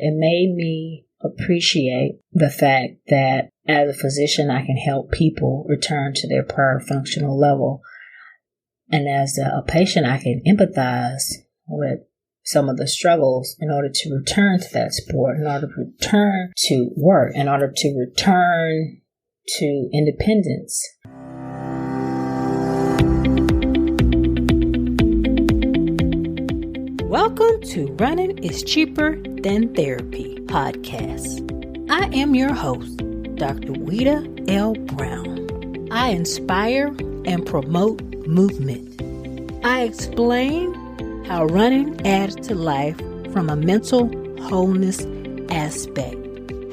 It made me appreciate the fact that as a physician, I can help people return to their prior functional level. And as a patient, I can empathize with some of the struggles in order to return to that sport, in order to return to work, in order to return to independence. Welcome to Running is Cheaper Than Therapy podcast. I am your host, Dr. Weta L. Brown. I inspire and promote movement. I explain how running adds to life from a mental wholeness aspect,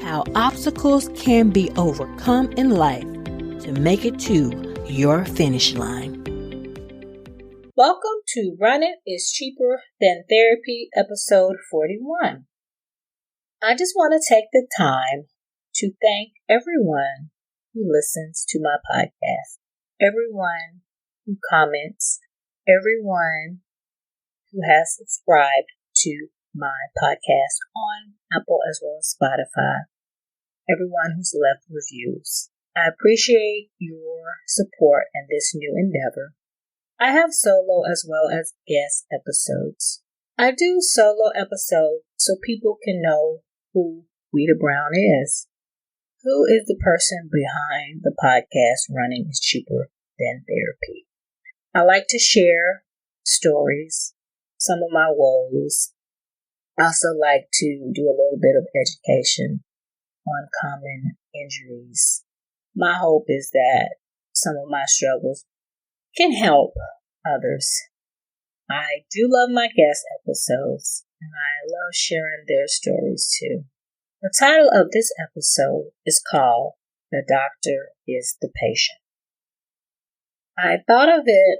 how obstacles can be overcome in life to make it to your finish line. Welcome to Running is Cheaper Than Therapy, episode 41. I just want to take the time to thank everyone who listens to my podcast, everyone who comments, everyone who has subscribed to my podcast on Apple as well as Spotify, everyone who's left reviews. I appreciate your support in this new endeavor. I have solo as well as guest episodes. I do solo episodes so people can know who Weta Brown is. Who is the person behind the podcast Running is Cheaper Than Therapy? I like to share stories, some of my woes. I also like to do a little bit of education on common injuries. My hope is that some of my struggles can help others. I do love my guest episodes, and I love sharing their stories too. The title of this episode is called The Doctor is the Patient. I thought of it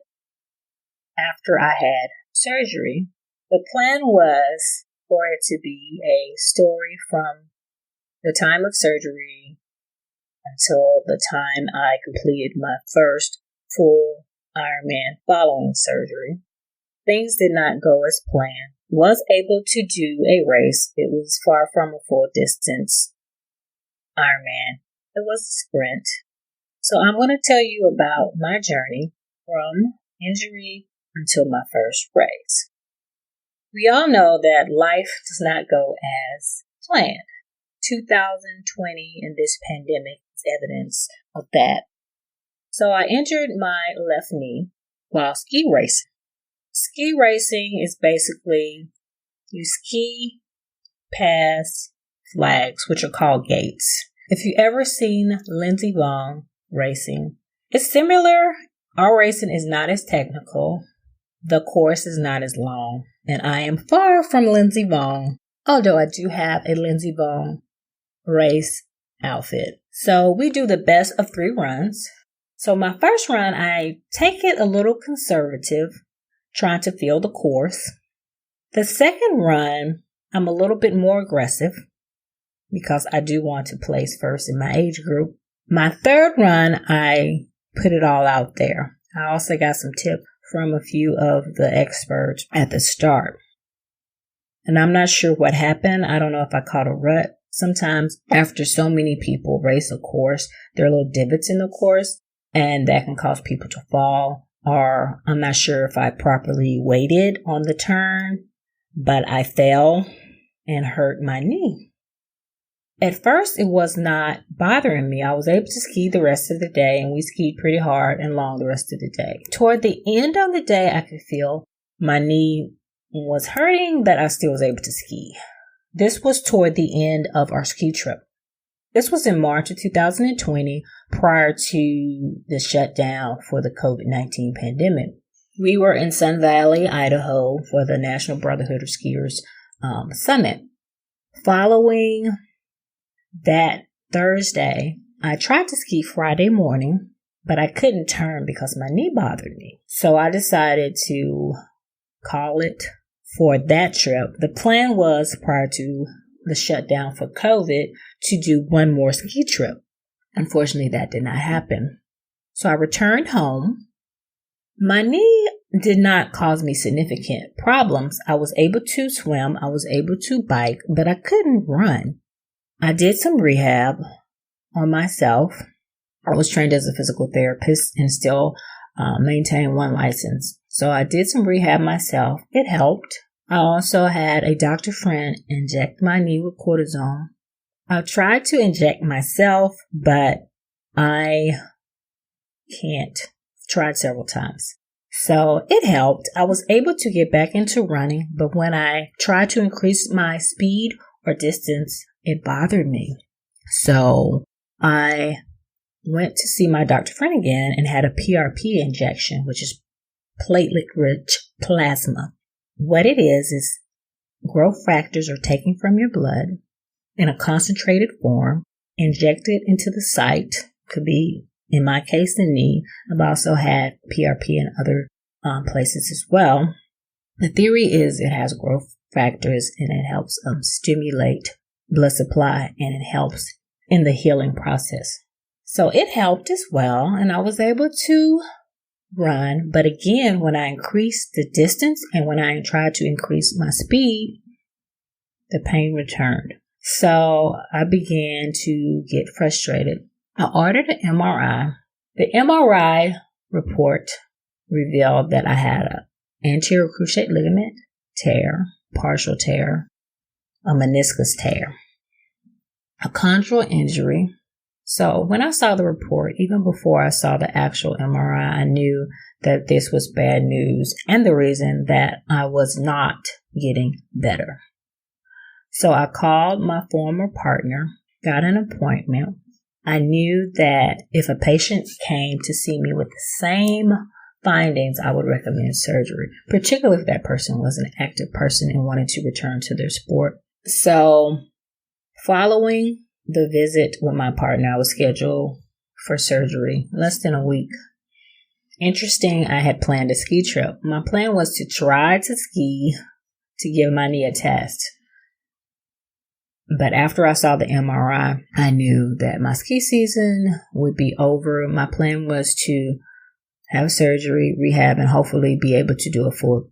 after I had surgery. The plan was for it to be a story from the time of surgery until the time I completed my first full Ironman following surgery. Things did not go as planned. Was able to do a race. It was far from a full distance Ironman. It was a sprint. So I'm going to tell you about my journey from injury until my first race. We all know that life does not go as planned. 2020 and this pandemic is evidence of that. So I injured my left knee while ski racing. Ski racing is basically you ski past flags, which are called gates. If you've ever seen Lindsey Vonn racing, it's similar. Our racing is not as technical. The course is not as long. And I am far from Lindsey Vonn, although I do have a Lindsey Vonn race outfit. So we do the best of 3 runs. So my first run, I take it a little conservative, trying to feel the course. The second run, I'm a little bit more aggressive because I do want to place first in my age group. My third run, I put it all out there. I also got some tips from a few of the experts at the start. And I'm not sure what happened. I don't know if I caught a rut. Sometimes after so many people race a course, there are little divots in the course. And that can cause people to fall, or I'm not sure if I properly weighted on the turn, but I fell and hurt my knee. At first, it was not bothering me. I was able to ski the rest of the day, and we skied pretty hard and long the rest of the day. Toward the end of the day, I could feel my knee was hurting, but I still was able to ski. This was toward the end of our ski trip. This was in March of 2020, prior to the shutdown for the COVID-19 pandemic. We were in Sun Valley, Idaho for the National Brotherhood of Skiers Summit. Following that Thursday, I tried to ski Friday morning, but I couldn't turn because my knee bothered me. So I decided to call it for that trip. The plan was prior to the shutdown for COVID to do one more ski trip. Unfortunately, that did not happen. So I returned home. My knee did not cause me significant problems. I was able to swim, I was able to bike, but I couldn't run. I did some rehab on myself. I was trained as a physical therapist and still maintain one license. So I did some rehab myself. It helped. I also had a doctor friend inject my knee with cortisone. I tried to inject myself, but I can't. Tried several times. So it helped. I was able to get back into running, but when I tried to increase my speed or distance, it bothered me. So I went to see my doctor friend again and had a PRP injection, which is platelet-rich plasma. What it is growth factors are taken from your blood in a concentrated form, injected into the site. Could be, in my case, the knee. I've also had PRP in other places as well. The theory is it has growth factors and it helps stimulate blood supply and it helps in the healing process. So it helped as well, and I was able to run. But again, when I increased the distance and when I tried to increase my speed, the pain returned. So I began to get frustrated. I ordered an MRI. The MRI report revealed that I had an anterior cruciate ligament tear, partial tear, a meniscus tear, a chondral injury. So when I saw the report, even before I saw the actual MRI, I knew that this was bad news and the reason that I was not getting better. So I called my former partner, got an appointment. I knew that if a patient came to see me with the same findings, I would recommend surgery, particularly if that person was an active person and wanted to return to their sport. So following the visit with my partner, I was scheduled for surgery less than a week. Interesting, I had planned a ski trip. My plan was to try to ski to give my knee a test. But after I saw the MRI, I knew that my ski season would be over. My plan was to have surgery, rehab, and hopefully be able to do a full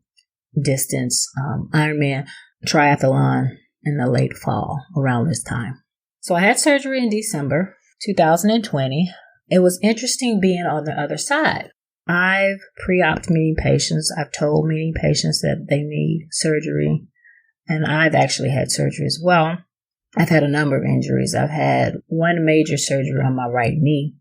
distance Ironman triathlon in the late fall around this time. So I had surgery in December 2020. It was interesting being on the other side. I've pre-opted many patients. I've told many patients that they need surgery, and I've actually had surgery as well. I've had a number of injuries. I've had one major surgery on my right knee.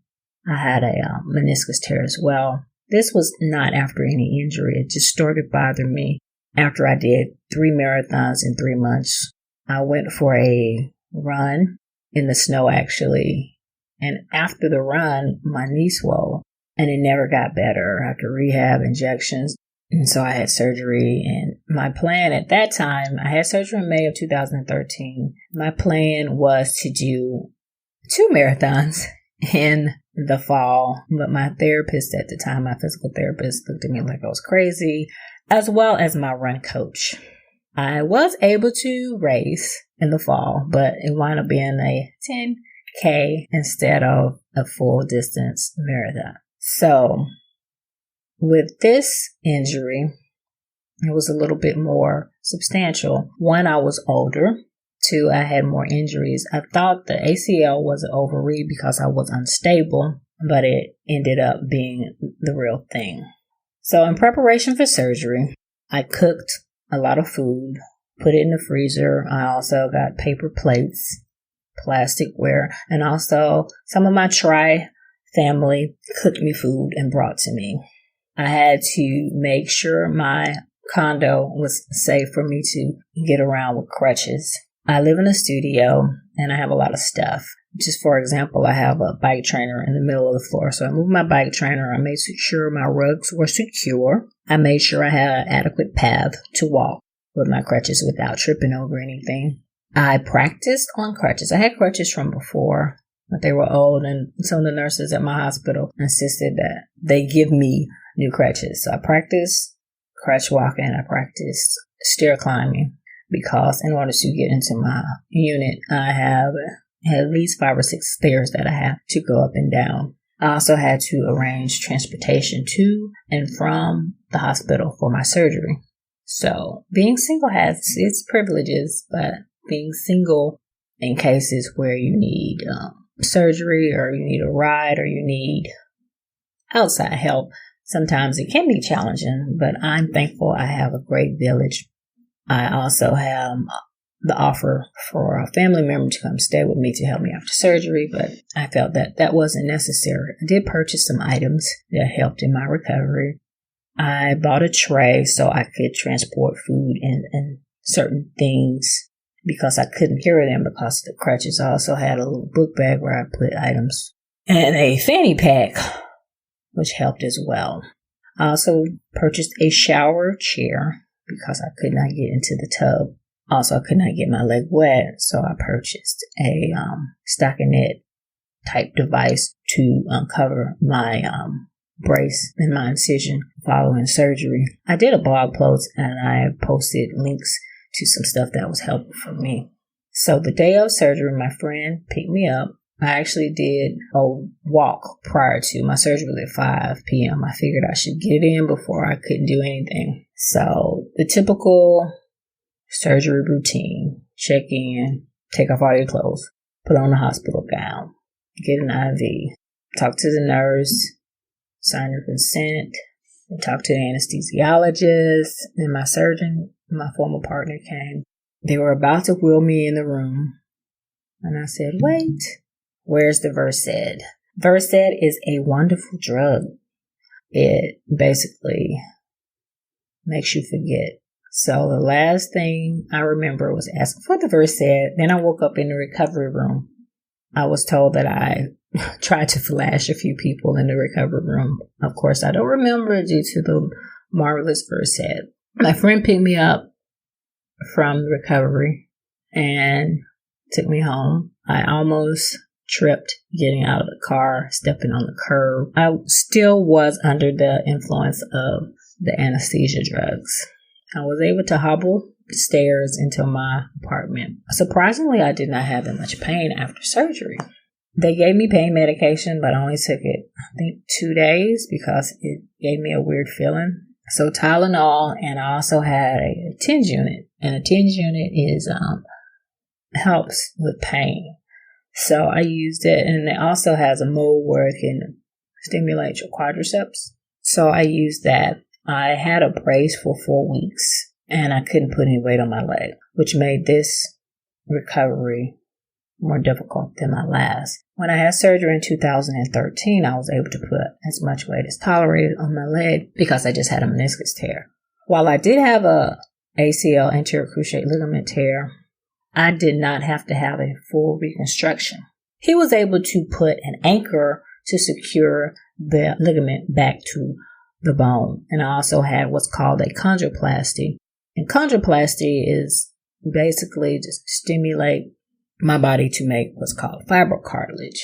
I had a meniscus tear as well. This was not after any injury. It just started bothering me after I did 3 marathons in 3 months. I went for a run in the snow, actually. And after the run, my knee swelled and it never got better after rehab, injections. And so I had surgery, and my plan at that time, I had surgery in May of 2013. My plan was to do 2 marathons in the fall, but my therapist at the time, my physical therapist, looked at me like I was crazy, as well as my run coach. I was able to race in the fall, but it wound up being a 10K instead of a full distance marathon. So with this injury, it was a little bit more substantial. 1, I was older. 2, I had more injuries. I thought the ACL was an overread because I was unstable, but it ended up being the real thing. So in preparation for surgery, I cooked a lot of food, put it in the freezer. I also got paper plates, plasticware, and also some of my family cooked me food and brought to me. I had to make sure my condo was safe for me to get around with crutches. I live in a studio and I have a lot of stuff. Just for example, I have a bike trainer in the middle of the floor. So I moved my bike trainer. I made sure my rugs were secure. I made sure I had an adequate path to walk with my crutches without tripping over anything. I practiced on crutches. I had crutches from before, but they were old, and some of the nurses at my hospital insisted that they give me new crutches. So I practiced crutch walking. I practiced stair climbing because in order to get into my unit, I have at least 5 or 6 stairs that I have to go up and down. I also had to arrange transportation to and from the hospital for my surgery. So being single has its privileges, but being single in cases where you need surgery or you need a ride or you need outside help, sometimes it can be challenging, but I'm thankful I have a great village. I also have the offer for a family member to come stay with me to help me after surgery, but I felt that that wasn't necessary. I did purchase some items that helped in my recovery. I bought a tray so I could transport food and certain things because I couldn't carry them because of the crutches. I also had a little book bag where I put items and a fanny pack, which helped as well. I also purchased a shower chair because I could not get into the tub. Also, I could not get my leg wet, so I purchased a stockinette type device to uncover my brace and my incision following surgery. I did a blog post and I posted links to some stuff that was helpful for me. So the day of surgery, my friend picked me up. I actually did a walk prior to my surgery was at 5 p.m. I figured I should get it in before I couldn't do anything. So the typical surgery routine: check in, take off all your clothes, put on a hospital gown, get an IV, talk to the nurse, sign your consent, and talk to the anesthesiologist. And my surgeon, my former partner, came. They were about to wheel me in the room, and I said, "Wait, where's the Versed?" Versed is a wonderful drug. It basically makes you forget. So the last thing I remember was asking for the Versed. Then I woke up in the recovery room. I was told that I tried to flash a few people in the recovery room. Of course, I don't remember due to the marvelous Versed. My friend picked me up from recovery and took me home. I almost tripped getting out of the car, stepping on the curb. I still was under the influence of the anesthesia drugs. I was able to hobble stairs into my apartment. Surprisingly, I did not have that much pain after surgery. They gave me pain medication, but I only took it, I think, 2 days because it gave me a weird feeling. So Tylenol, and I also had a TENS unit, and a TENS unit is helps with pain. So I used it, and it also has a mode where it can stimulate your quadriceps. So I used that. I had a brace for 4 weeks, and I couldn't put any weight on my leg, which made this recovery more difficult than my last. When I had surgery in 2013, I was able to put as much weight as tolerated on my leg because I just had a meniscus tear. While I did have a ACL, anterior cruciate ligament tear, I did not have to have a full reconstruction. He was able to put an anchor to secure the ligament back to the bone. And I also had what's called a chondroplasty. And chondroplasty is basically just stimulate my body to make what's called fibrocartilage.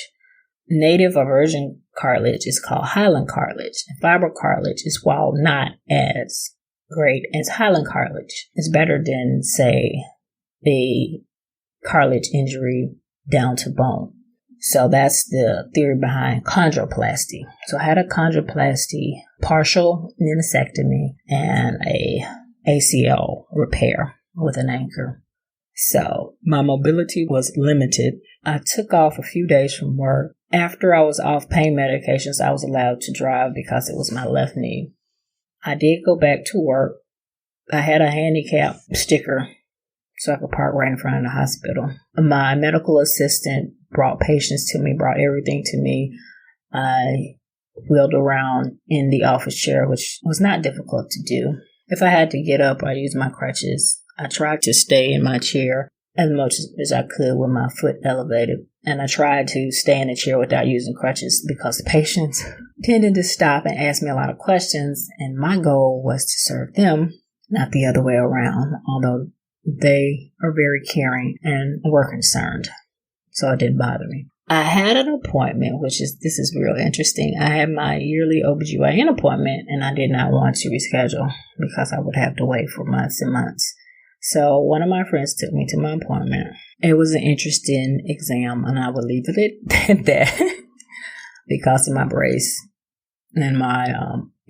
Native or virgin cartilage is called hyaline cartilage. And fibrocartilage is, while not as great as hyaline cartilage, it's better than, say, a cartilage injury down to bone. So that's the theory behind chondroplasty. So I had a chondroplasty, partial meniscectomy, and a ACL repair with an anchor. So my mobility was limited. I took off a few days from work. After I was off pain medications, I was allowed to drive because it was my left knee. I did go back to work. I had a handicap sticker so I could park right in front of the hospital. My medical assistant brought patients to me, brought everything to me. I wheeled around in the office chair, which was not difficult to do. If I had to get up, I used my crutches. I tried to stay in my chair as much as I could with my foot elevated. And I tried to stay in the chair without using crutches because the patients tended to stop and ask me a lot of questions. And my goal was to serve them, not the other way around, although they are very caring and were concerned. So it didn't bother me. I had an appointment, this is real interesting. I had my yearly OBGYN appointment and I did not want to reschedule because I would have to wait for months and months. So one of my friends took me to my appointment. It was an interesting exam and I would leave it at that because of my brace and my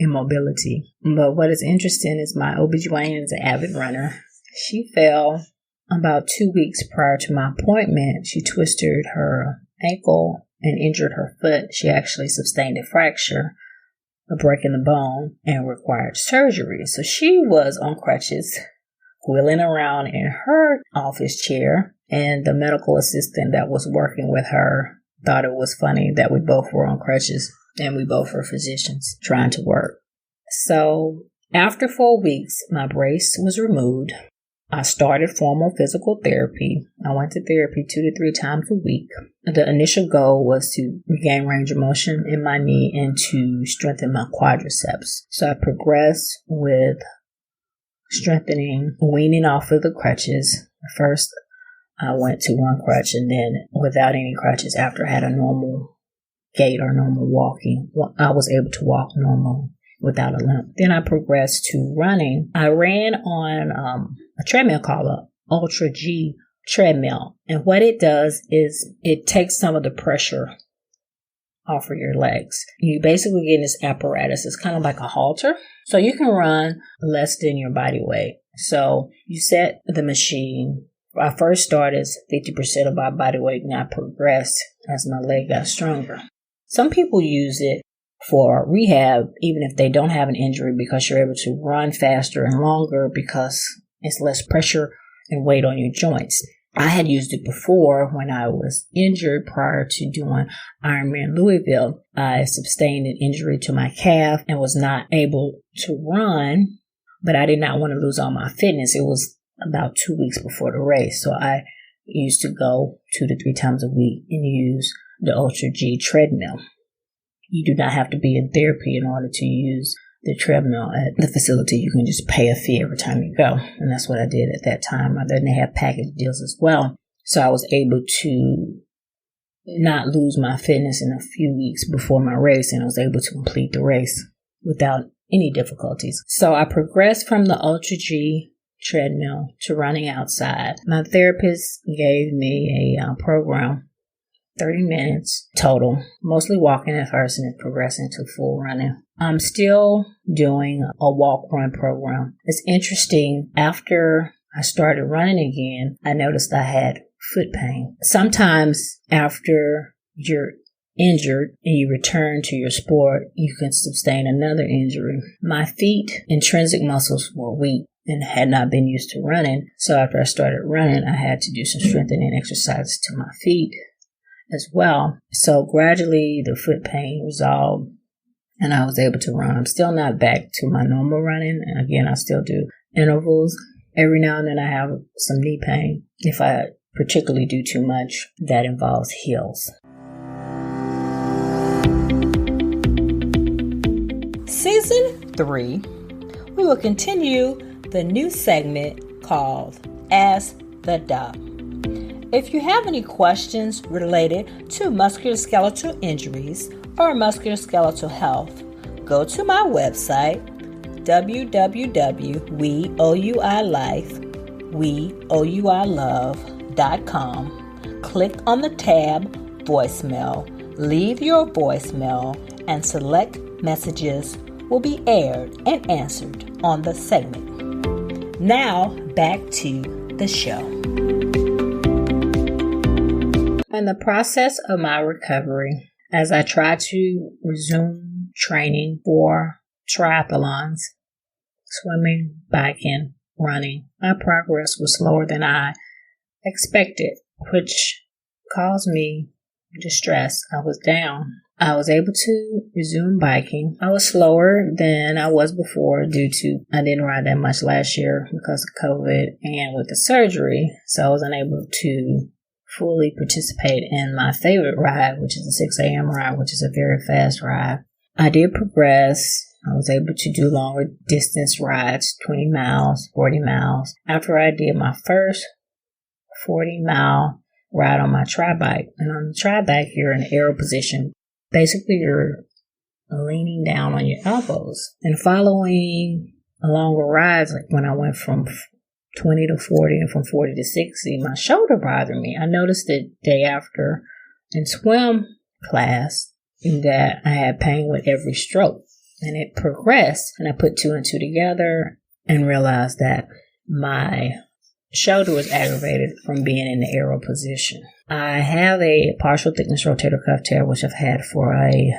immobility. But what is interesting is my OBGYN is an avid runner. She fell about 2 weeks prior to my appointment. She twisted her ankle and injured her foot. She actually sustained a fracture, a break in the bone, and required surgery. So she was on crutches, wheeling around in her office chair, and the medical assistant that was working with her thought it was funny that we both were on crutches and we both were physicians trying to work. So after 4 weeks, my brace was removed. I started formal physical therapy. I went to therapy 2 to 3 times a week. The initial goal was to regain range of motion in my knee and to strengthen my quadriceps. So I progressed with strengthening, weaning off of the crutches. First, I went to one crutch, and then without any crutches, after I had a normal gait or normal walking, I was able to walk normal without a limp. Then I progressed to running. I ran on a treadmill called a Ultra G treadmill. And what it does is it takes some of the pressure off of your legs. You basically get this apparatus. It's kind of like a halter. So you can run less than your body weight. So you set the machine. I first started as 50% of my body weight, and I progressed as my leg got stronger. Some people use it for rehab, even if they don't have an injury, because you're able to run faster and longer because it's less pressure and weight on your joints. I had used it before when I was injured prior to doing Ironman Louisville. I sustained an injury to my calf and was not able to run, but I did not want to lose all my fitness. It was about 2 weeks before the race. So I used to go 2 to 3 times a week and use the Ultra G treadmill. You do not have to be in therapy in order to use the treadmill at the facility. You can just pay a fee every time you go. And that's what I did at that time. Then they have package deals as well. So I was able to not lose my fitness in a few weeks before my race, and I was able to complete the race without any difficulties. So I progressed from the Ultra G treadmill to running outside. My therapist gave me a program, 30 minutes total, mostly walking at first and then progressing to full running. I'm still doing a walk-run program. It's interesting, after I started running again, I noticed I had foot pain. Sometimes after you're injured and you return to your sport, you can sustain another injury. My feet intrinsic muscles were weak and had not been used to running. So after I started running, I had to do some strengthening exercises to my feet as well. So gradually the foot pain resolved and I was able to run. I'm still not back to my normal running. And again, I still do intervals. Every now and then I have some knee pain. If I particularly do too much, that involves heels. Season 3, we will continue the new segment called Ask the Doc. If you have any questions related to musculoskeletal injuries or musculoskeletal health, go to my website, www.weouilove.com. Click on the tab Voicemail, leave your voicemail, and select Messages will be aired and answered on the segment. Now, back to the show. In the process of my recovery, as I tried to resume training for triathlons, swimming, biking, running, my progress was slower than I expected, which caused me distress. I was down. I was able to resume biking. I was slower than I was before due to I didn't ride that much last year because of COVID and with the surgery. So I was unable to fully participate in my favorite ride, which is a 6 a.m. ride, which is a very fast ride. I did progress. I was able to do longer distance rides, 20 miles, 40 miles. After I did my first 40-mile ride on my tri-bike. And on the tri-bike, you're in aero position. Basically, you're leaning down on your elbows. And following longer rides, like when I went from 20 to 40 and from 40 to 60, my shoulder bothered me. I noticed the day after in swim class that I had pain with every stroke. And it progressed, and I put two and two together and realized that my shoulder was aggravated from being in the aero position. I have a partial thickness rotator cuff tear, which I've had for a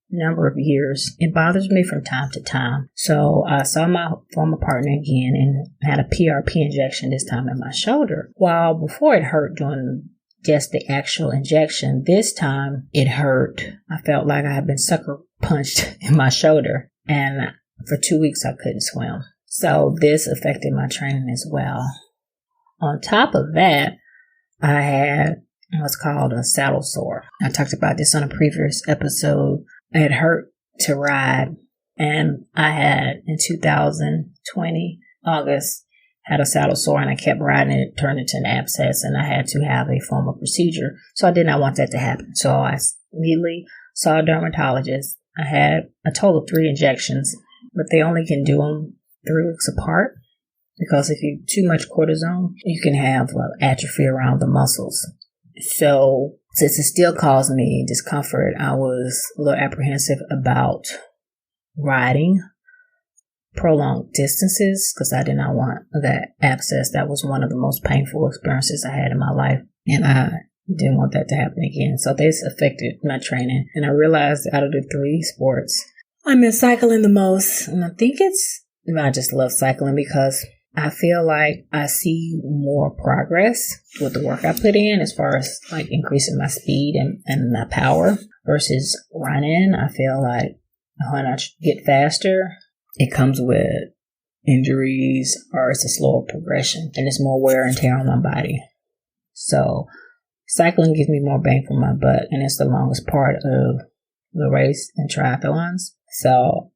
number of years. It bothers me from time to time. So I saw my former partner again and had a PRP injection, this time in my shoulder. While before it hurt during just the actual injection, this time it hurt. I felt like I had been sucker punched in my shoulder, and for 2 weeks I couldn't swim. So this affected my training as well. On top of that, I had what's called a saddle sore. I talked about this on a previous episode. It hurt to ride, and I had in 2020, August, had a saddle sore, and I kept riding it. It turned into an abscess, and I had to have a formal procedure. So I did not want that to happen. So I immediately saw a dermatologist. I had a total of 3 injections, but they only can do them 3 weeks apart. Because if you too much cortisone, you can have atrophy around the muscles. So since it still caused me discomfort, I was a little apprehensive about riding prolonged distances because I did not want that abscess. That was one of the most painful experiences I had in my life, and I didn't want that to happen again. So this affected my training, and I realized out of the 3 sports, I miss cycling the most. And I think I just love cycling because I feel like I see more progress with the work I put in as far as like increasing my speed and my power versus running. I feel like when I get faster, it comes with injuries or it's a slower progression and it's more wear and tear on my body. So cycling gives me more bang for my buck, and it's the longest part of the race in triathlons. So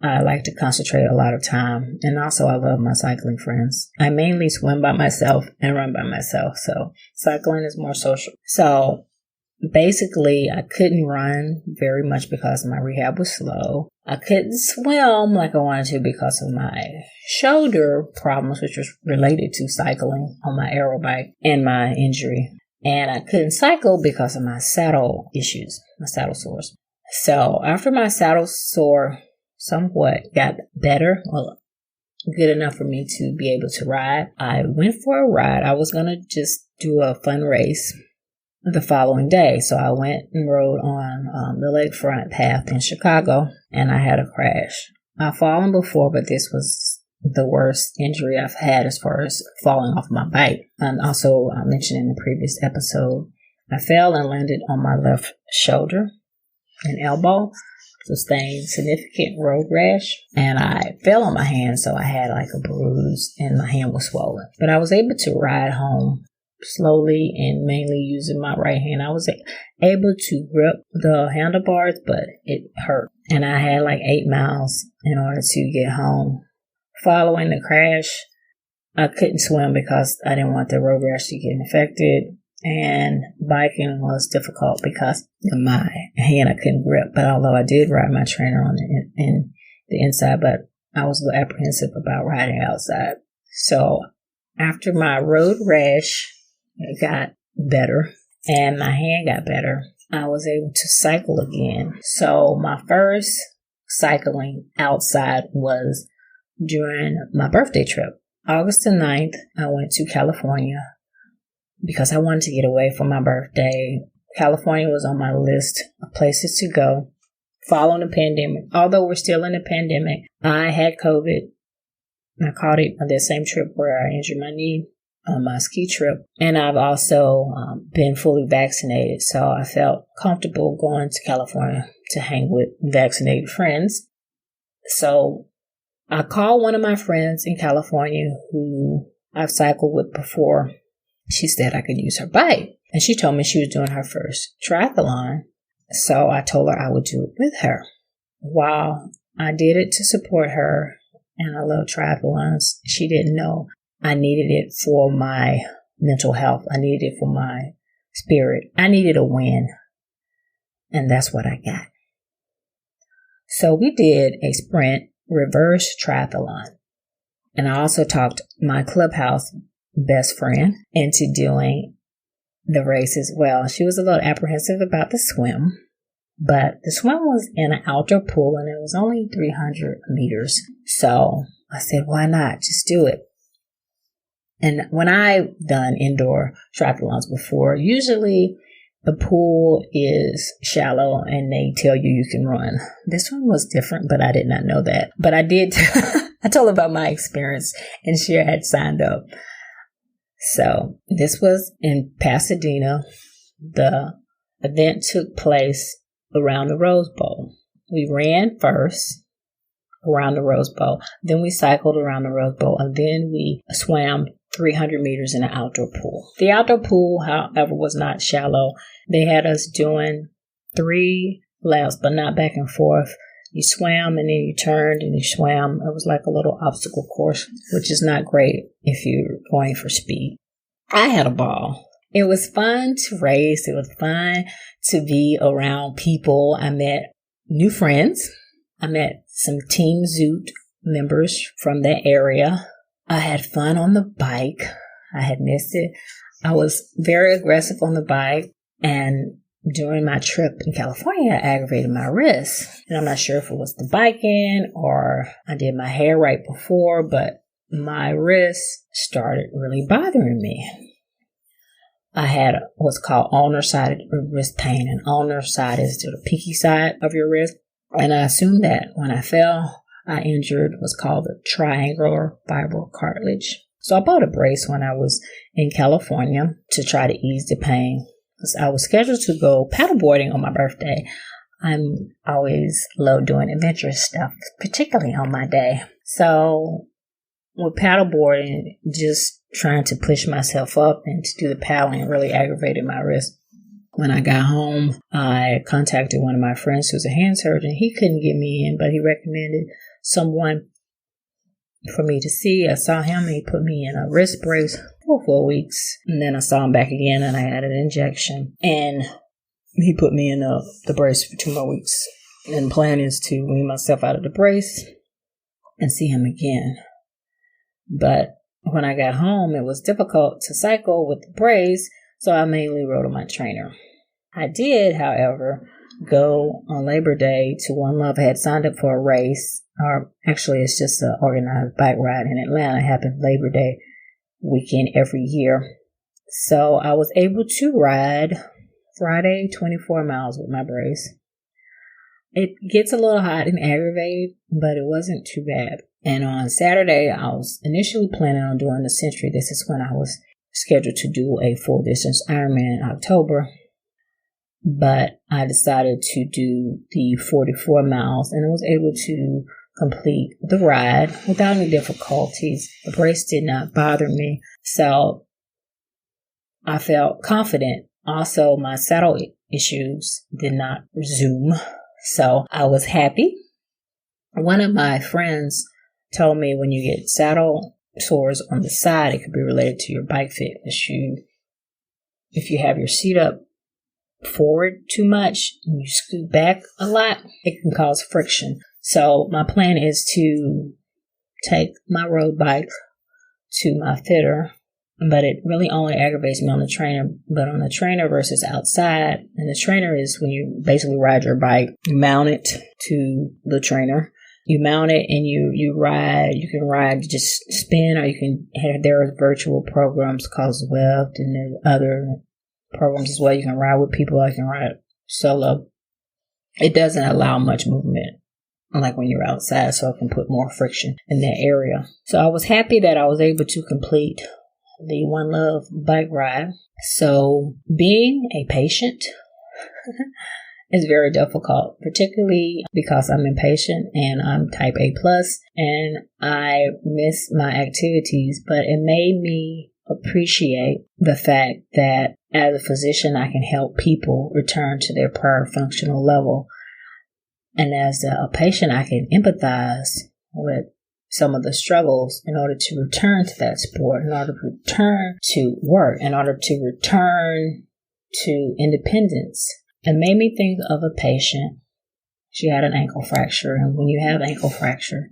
I like to concentrate a lot of time, and also I love my cycling friends. I mainly swim by myself and run by myself, so cycling is more social. So basically, I couldn't run very much because my rehab was slow. I couldn't swim like I wanted to because of my shoulder problems, which was related to cycling on my aero bike and my injury. And I couldn't cycle because of my saddle issues, my saddle sores. So after my saddle sore somewhat got better, well, good enough for me to be able to ride, I went for a ride. I was going to just do a fun race the following day. So I went and rode on the lakefront path in Chicago, and I had a crash. I've fallen before, but this was the worst injury I've had as far as falling off my bike. And also, I mentioned in the previous episode, I fell and landed on my left shoulder and elbow, sustained significant road rash, and I fell on my hand, so I had like a bruise and my hand was swollen. But I was able to ride home slowly and mainly using my right hand. I was able to grip the handlebars, but it hurt. And I had like 8 miles in order to get home. Following the crash, I couldn't swim because I didn't want the road rash to get infected. And biking was difficult because of my hand I couldn't grip. But although I did ride my trainer on the inside, but I was a little apprehensive about riding outside. So after my road rash got better and my hand got better, I was able to cycle again. So my first cycling outside was during my birthday trip. August the 9th, I went to California because I wanted to get away from my birthday. California was on my list of places to go following the pandemic. Although we're still in the pandemic, I had COVID. I caught it on that same trip where I injured my knee on my ski trip. And I've also been fully vaccinated. So I felt comfortable going to California to hang with vaccinated friends. So I called one of my friends in California who I've cycled with before. She said I could use her bike. And she told me she was doing her first triathlon. So I told her I would do it with her. While I did it to support her, and I love triathlons, she didn't know I needed it for my mental health. I needed it for my spirit. I needed a win. And that's what I got. So we did a sprint reverse triathlon. And I also talked my clubhouse best friend into doing the race as well. She was a little apprehensive about the swim, But the swim was in an outdoor pool and it was only 300 meters. So I said, why not? Just do it. And when I've done indoor triathlons before, usually the pool is shallow and they tell you can run. This one was different, but I did not know that. But I did. I told her about my experience and she had signed up. So this was in Pasadena. The event took place around the Rose Bowl. We ran first around the Rose Bowl. Then we cycled around the Rose Bowl. And then we swam 300 meters in an outdoor pool. The outdoor pool, however, was not shallow. They had us doing 3 laps, but not back and forth. You swam and then you turned and you swam. It was like a little obstacle course, which is not great if you're going for speed. I had a ball. It was fun to race. It was fun to be around people. I met new friends. I met some Team Zoot members from the area. I had fun on the bike. I had missed it. I was very aggressive on the bike, and during my trip in California, I aggravated my wrist. And I'm not sure if it was the biking or I did my hair right before, but my wrist started really bothering me. I had what's called ulnar-sided wrist pain, and ulnar side is to the peaky side of your wrist. And I assumed that when I fell, I injured what's called the triangular fiber cartilage. So I bought a brace when I was in California to try to ease the pain. Because I was scheduled to go paddleboarding on my birthday. I'm always love doing adventurous stuff, particularly on my day. So with paddleboarding, just trying to push myself up and to do the paddling really aggravated my wrist. When I got home, I contacted one of my friends who's a hand surgeon. He couldn't get me in, but he recommended someone for me to see. I saw him and he put me in a wrist brace for 4 weeks. And then I saw him back again and I had an injection. And he put me in the brace for 2 more weeks. And the plan is to wean myself out of the brace and see him again. But when I got home, it was difficult to cycle with the brace, so I mainly rode on my trainer. I did, however, go on Labor Day to One Love. I had signed up for a race, or actually it's just an organized bike ride in Atlanta. It happens Labor Day weekend every year. So I was able to ride Friday 24 miles with my brace. It gets a little hot and aggravated, but it wasn't too bad. And on Saturday, I was initially planning on doing the Century. This is when I was scheduled to do a full distance Ironman in October. But I decided to do the 44 miles and I was able to complete the ride without any difficulties. The brace did not bother me. So I felt confident. Also, my saddle issues did not resume. So I was happy. One of my friends told me when you get saddle sores on the side, it could be related to your bike fit issue. If you have your seat up forward too much and you scoot back a lot, it can cause friction. So my plan is to take my road bike to my fitter, but it really only aggravates me on the trainer. But on the trainer versus outside, and the trainer is when you basically ride your bike, you mount it to the trainer. You mount it and you ride. You can ride, just spin, or you can have, there are virtual programs called Zwift, and there's other programs as well. You can ride with people, or you can ride solo. It doesn't allow much movement like when you're outside, so it can put more friction in that area. So I was happy that I was able to complete the One Love bike ride. So being a patient is very difficult, particularly because I'm impatient and I'm type A plus, and I miss my activities, but it made me appreciate the fact that as a physician, I can help people return to their prior functional level. And as a patient, I can empathize with some of the struggles in order to return to that sport, in order to return to work, in order to return to independence. It made me think of a patient. She had an ankle fracture, and when you have ankle fracture,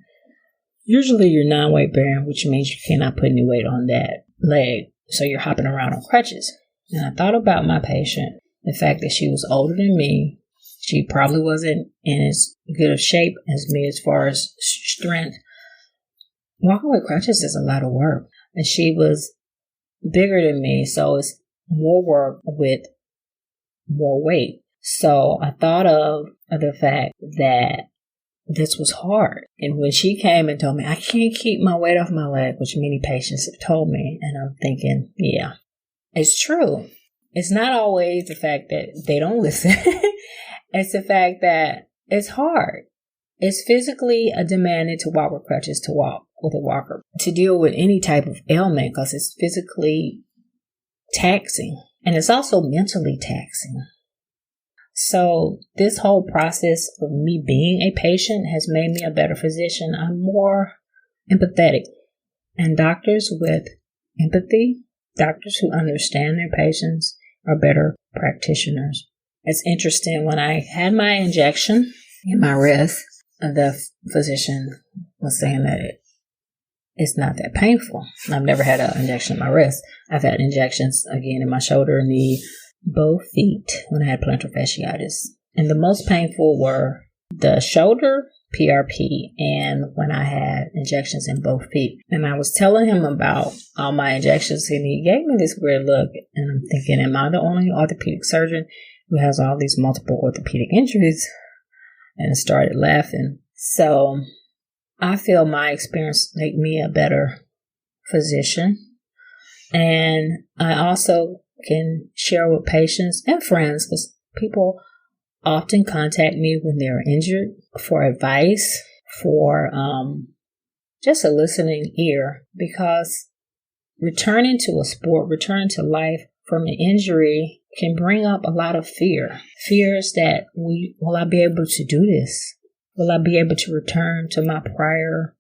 usually you're non-weight bearing, which means you cannot put any weight on that leg, so you're hopping around on crutches. And I thought about my patient, the fact that she was older than me, She probably wasn't in as good of shape as me as far as strength. Walking with crutches is a lot of work. And she was bigger than me, so it's more work with more weight. So I thought of the fact that this was hard. And when she came and told me, I can't keep my weight off my leg, which many patients have told me, and I'm thinking, yeah, it's true. It's not always the fact that they don't listen. It's the fact that it's hard. It's physically demanding to walk with crutches, to walk with a walker, to deal with any type of ailment, because it's physically taxing. And it's also mentally taxing. So this whole process of me being a patient has made me a better physician. I'm more empathetic. And doctors with empathy, doctors who understand their patients, are better practitioners. It's interesting, when I had my injection in my wrist, the physician was saying that it's not that painful. I've never had an injection in my wrist. I've had injections, again, in my shoulder, knee, both feet when I had plantar fasciitis. And the most painful were the shoulder, PRP, and when I had injections in both feet. And I was telling him about all my injections, and he gave me this weird look. And I'm thinking, am I the only orthopedic surgeon who has all these multiple orthopedic injuries? And I started laughing. So I feel my experience made me a better physician. And I also can share with patients and friends, because people often contact me when they're injured for advice, for just a listening ear, because returning to a sport, returning to life from an injury can bring up a lot of fear. Fears that, will I be able to do this? Will I be able to return to my prior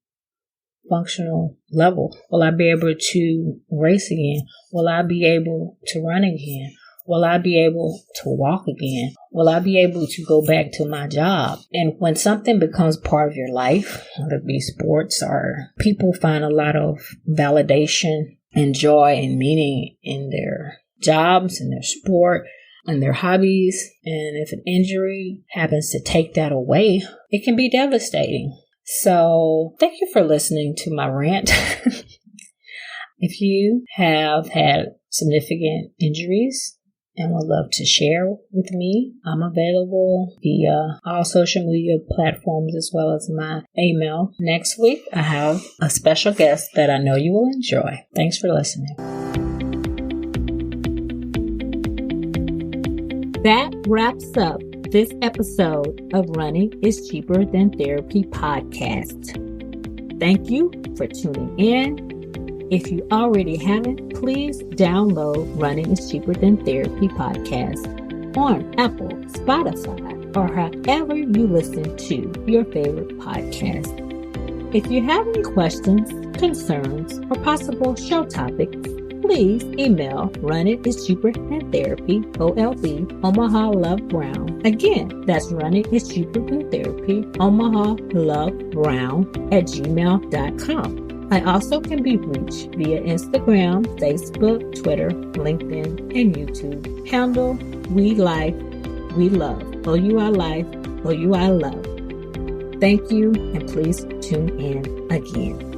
functional level? Will I be able to race again? Will I be able to run again? Will I be able to walk again? Will I be able to go back to my job? And when something becomes part of your life, whether it be sports, or people find a lot of validation and joy and meaning in their jobs and their sport and their hobbies. And if an injury happens to take that away, it can be devastating. So thank you for listening to my rant. If you have had significant injuries and would love to share with me, I'm available via all social media platforms as well as my email. Next week, I have a special guest that I know you will enjoy. Thanks for listening. That wraps up this episode of Running is Cheaper Than Therapy podcast. Thank you for tuning in. If you already haven't, please download Running is Cheaper Than Therapy podcast on Apple, Spotify, or however you listen to your favorite podcast. If you have any questions, concerns, or possible show topics, please email Running is Cheaper Than Therapy, OLB, Omaha Love Brown. Again, that's Running is Cheaper Than Therapy, Omaha Love Brown @gmail.com. I also can be reached via Instagram, Facebook, Twitter, LinkedIn, and YouTube. Handle We Life, We Love. OUI Life, OUI Love. Thank you, and please tune in again.